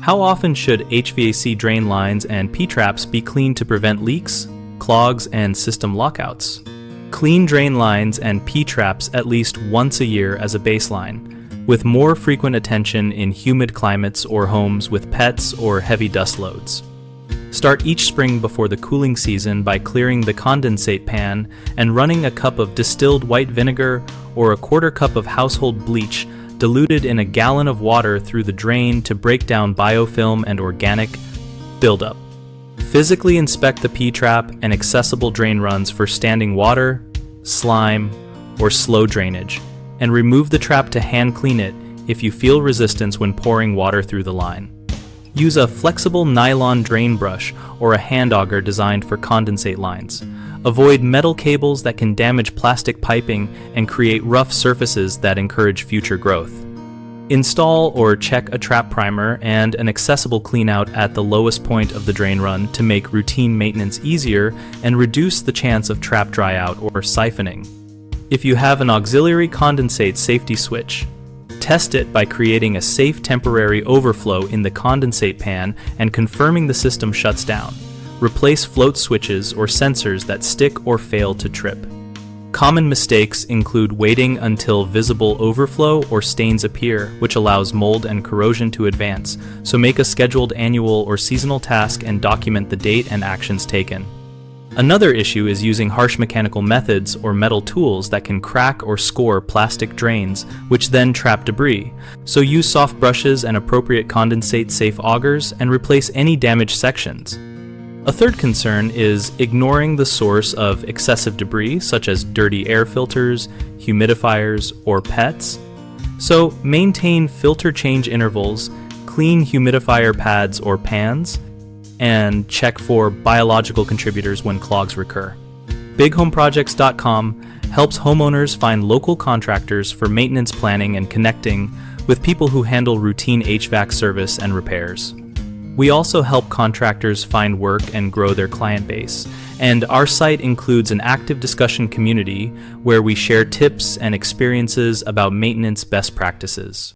How often should HVAC drain lines and P-traps be cleaned to prevent leaks, clogs, and system lockouts? Clean drain lines and P-traps at least once a year as a baseline, with more frequent attention in humid climates or homes with pets or heavy dust loads. Start each spring before the cooling season by clearing the condensate pan and running a cup of distilled white vinegar or a quarter cup of household bleach diluted in a gallon of water through the drain to break down biofilm and organic buildup. Physically inspect the P-trap and accessible drain runs for standing water, slime, or slow drainage, and remove the trap to hand clean it if you feel resistance when pouring water through the line. Use a flexible nylon drain brush or a hand auger designed for condensate lines. Avoid metal cables that can damage plastic piping and create rough surfaces that encourage future growth. Install or check a trap primer and an accessible cleanout at the lowest point of the drain run to make routine maintenance easier and reduce the chance of trap dryout or siphoning. If you have an auxiliary condensate safety switch, test it by creating a safe temporary overflow in the condensate pan and confirming the system shuts down. Replace float switches or sensors that stick or fail to trip. Common mistakes include waiting until visible overflow or stains appear, which allows mold and corrosion to advance, so make a scheduled annual or seasonal task and document the date and actions taken. Another issue is using harsh mechanical methods or metal tools that can crack or score plastic drains, which then trap debris, so use soft brushes and appropriate condensate-safe augers and replace any damaged sections. A third concern is ignoring the source of excessive debris, such as dirty air filters, humidifiers, or pets. So maintain filter change intervals, clean humidifier pads or pans, and check for biological contributors when clogs recur. BigHomeProjects.com helps homeowners find local contractors for maintenance planning and connecting with people who handle routine HVAC service and repairs. We also help contractors find work and grow their client base, and our site includes an active discussion community where we share tips and experiences about maintenance best practices.